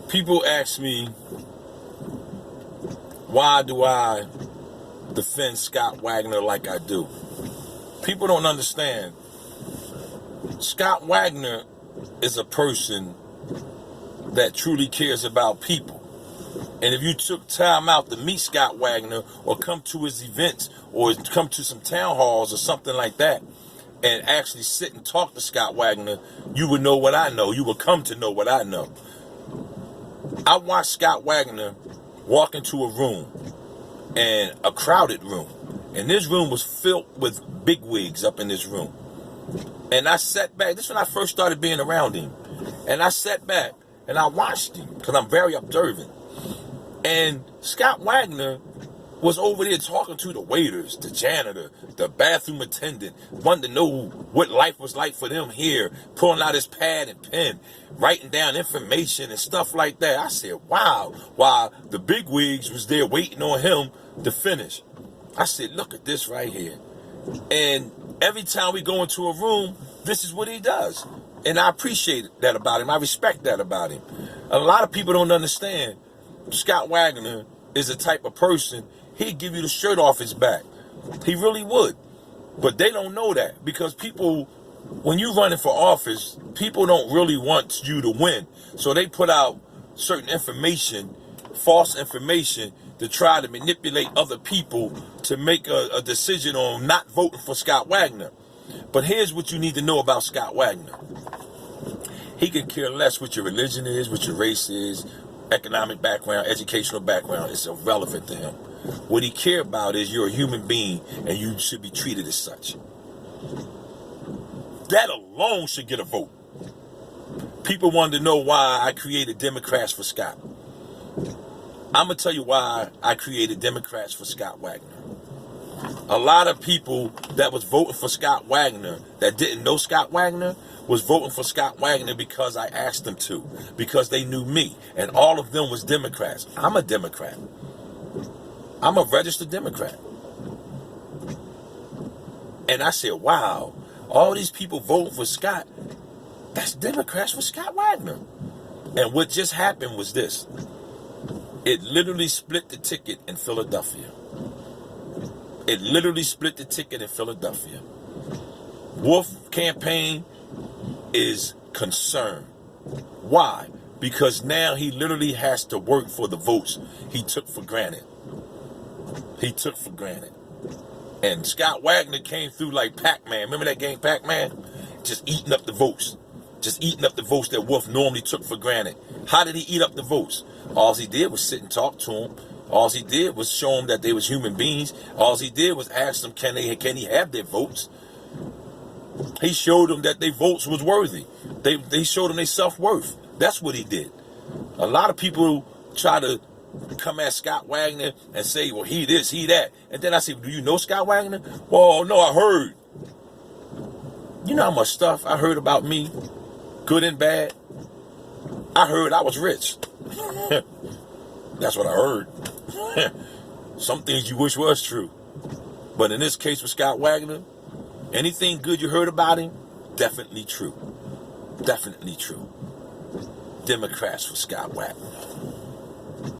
People ask me, why do I defend Scott Wagner like I do? People don't understand. Scott Wagner is a person that truly cares about people. And if you took time out to meet Scott Wagner or come to his events or come to some town halls or something like that and actually sit and talk to Scott Wagner, you would know what I know. You would come to know what I know. I watched Scott Wagner walk into a room, and a crowded room. And this room was filled with bigwigs up in this room. And I sat back. This is when I first started being around him. And I sat back and I watched him because I'm very observant. And Scott Wagner was over there talking to the waiters, the janitor, the bathroom attendant, wanting to know what life was like for them here, pulling out his pad and pen, writing down information and stuff like that. I said, wow, while the bigwigs was there waiting on him to finish. I said, look at this right here. And every time we go into a room, this is what he does. And I appreciate that about him. I respect that about him. A lot of people don't understand. Scott Wagner is the type of person, he'd give you the shirt off his back. He really would. But they don't know that because people, when you're running for office, people don't really want you to win. So they put out certain information, false information, to try to manipulate other people to make a decision on not voting for Scott Wagner. But here's what you need to know about Scott Wagner. He could care less what your religion is, what your race is, economic background, educational background. It's irrelevant to him. What he cares about is you're a human being and you should be treated as such. That alone should get a vote. People wanted to know why I created Democrats for Scott. I'm going to tell you why I created Democrats for Scott Wagner. A lot of people that was voting for Scott Wagner that didn't know Scott Wagner was voting for Scott Wagner because I asked them to, because they knew me, and all of them was Democrats. I'm a Democrat. I'm a registered Democrat. And I said, wow, all these people voting for Scott, that's Democrats for Scott Wagner. And what just happened was this. It literally split the ticket in Philadelphia. It literally split the ticket in Philadelphia. Wolf campaign is concerned. Why? Because now he literally has to work for the votes he took for granted. He took for granted. And Scott Wagner came through like Pac-Man. Remember that game Pac-Man? Just eating up the votes. Just eating up the votes that Wolf normally took for granted. How did he eat up the votes? All he did was sit and talk to them. All he did was show them that they was human beings. All he did was ask them, can he have their votes? He showed them that their votes was worthy. They showed them their self-worth. That's what he did. A lot of people try to come at Scott Wagner and say, well, he this, he that. And then I say, do you know Scott Wagner? Well, no, I heard. You know how much stuff I heard about me, good and bad? I heard I was rich. That's what I heard. Some things you wish was true. But in this case with Scott Wagner, anything good you heard about him, definitely true. Definitely true. Democrats for Scott Wagner.